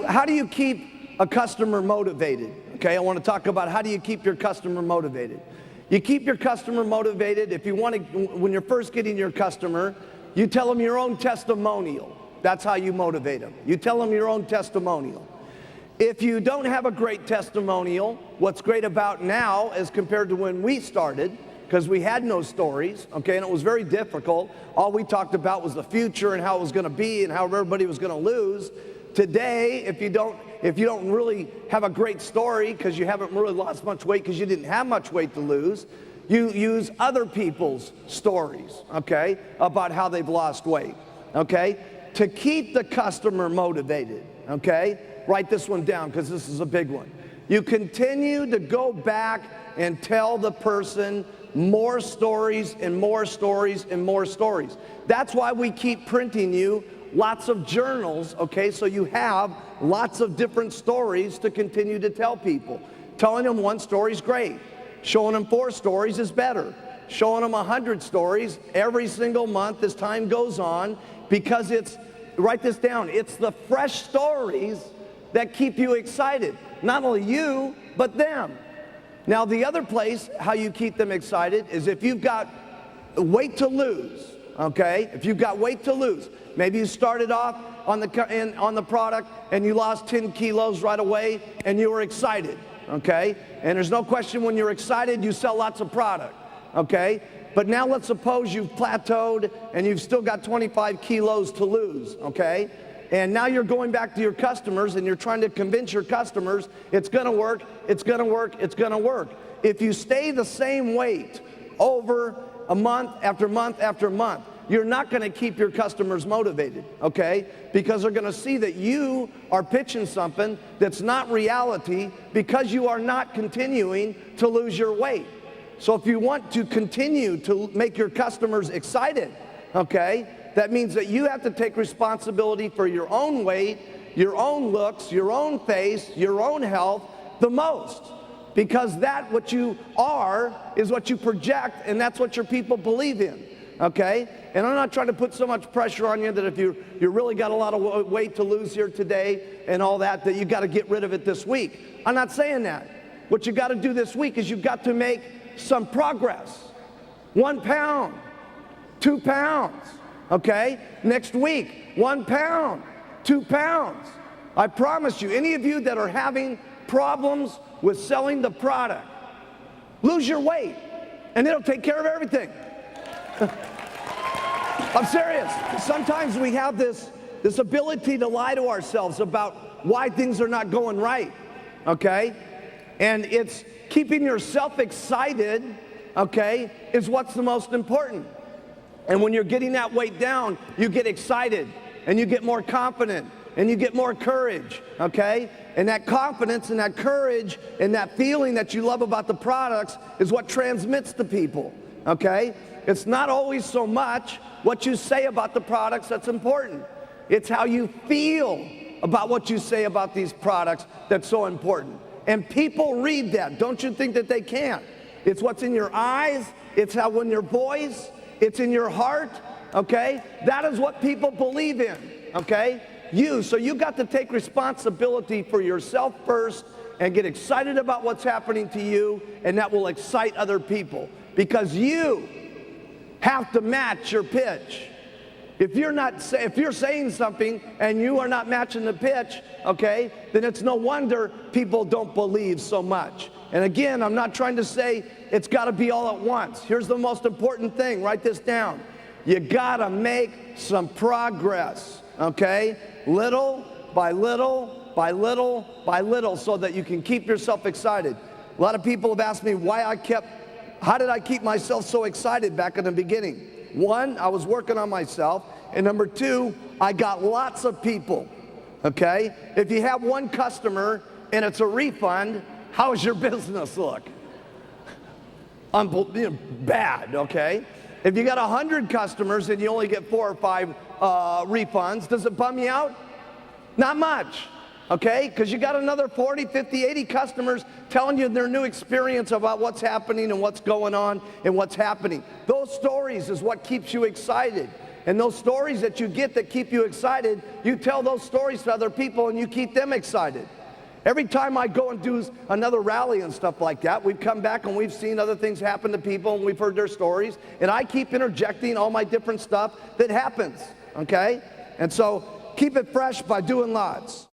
How do you keep a customer motivated? Okay, I want to talk about how do you keep your customer motivated. You keep your customer motivated if you want to, when you're first getting your customer, you tell them your own testimonial. That's how you motivate them. You tell them your own testimonial. If you don't have a great testimonial, what's great about now as compared to when we started, because we had no stories, okay, and it was very difficult. All we talked about was the future and how it was going to be and how everybody was going to lose. Today, if you don't really have a great story because you haven't really lost much weight because you didn't have much weight to lose, you use other people's stories, okay, about how they've lost weight, okay, to keep the customer motivated, okay? Write this one down because this is a big one. You continue to go back and tell the person more stories and more stories and more stories. That's why we keep printing you lots of journals, okay, so you have lots of different stories to continue to tell people. Telling them one story is great. Showing them 4 stories is better. Showing them 100 stories every single month as time goes on, because it's, write this down, it's the fresh stories that keep you excited. Not only you, but them. Now the other place how you keep them excited is if you've got weight to lose, okay? If you've got weight to lose, maybe you started off on the product and you lost 10 kilos right away and you were excited, okay? And there's no question when you're excited, you sell lots of product, okay? But now let's suppose you've plateaued and you've still got 25 kilos to lose, okay? And now you're going back to your customers and you're trying to convince your customers it's gonna work, it's gonna work, it's gonna work. If you stay the same weight over a month after month after month, you're not gonna keep your customers motivated, okay? Because they're gonna see that you are pitching something that's not reality because you are not continuing to lose your weight. So if you want to continue to make your customers excited, okay, that means that you have to take responsibility for your own weight, your own looks, your own face, your own health the most. Because that what you are is what you project, and that's what your people believe in, okay? And I'm not trying to put so much pressure on you that if you really got a lot of weight to lose here today and all that you got to get rid of it this week. I'm not saying that. What you got to do this week is you've got to make some progress. 1 pound, 2 pounds, okay? Next week, 1 pound, 2 pounds. I promise you, any of you that are having problems with selling the product, lose your weight and it'll take care of everything. I'm serious. Sometimes we have this ability to lie to ourselves about why things are not going right, okay? And it's keeping yourself excited, okay, is what's the most important. And when you're getting that weight down, you get excited and you get more confident and you get more courage, okay? And that confidence and that courage and that feeling that you love about the products is what transmits to people, okay? It's not always so much what you say about the products that's important. It's how you feel about what you say about these products that's so important. And people read that. Don't you think that they can't? It's what's in your eyes. It's how in your voice. It's in your heart, okay? That is what people believe in, okay? So you got to take responsibility for yourself first and get excited about what's happening to you, and that will excite other people because you have to match your pitch. If you're saying something and you are not matching the pitch, okay, then it's no wonder people don't believe so much. And again, I'm not trying to say it's got to be all at once. Here's the most important thing. Write this down. You got to make some progress, okay? Little by little by little by little so that you can keep yourself excited. A lot of people have asked me how did I keep myself so excited back in the beginning? 1, I was working on myself, and number 2, I got lots of people, okay? If you have 1 customer and it's a refund, how's your business look? Bad, okay? If you got 100 customers and you only get 4 or 5 refunds, does it bum you out? Not much, okay? Because you got another 40, 50, 80 customers telling you their new experience about what's happening and what's going on and what's happening. Those stories is what keeps you excited. And those stories that you get that keep you excited, you tell those stories to other people and you keep them excited. Every time I go and do another rally and stuff like that, we've come back and we've seen other things happen to people and we've heard their stories, and I keep interjecting all my different stuff that happens, okay? And so keep it fresh by doing lots.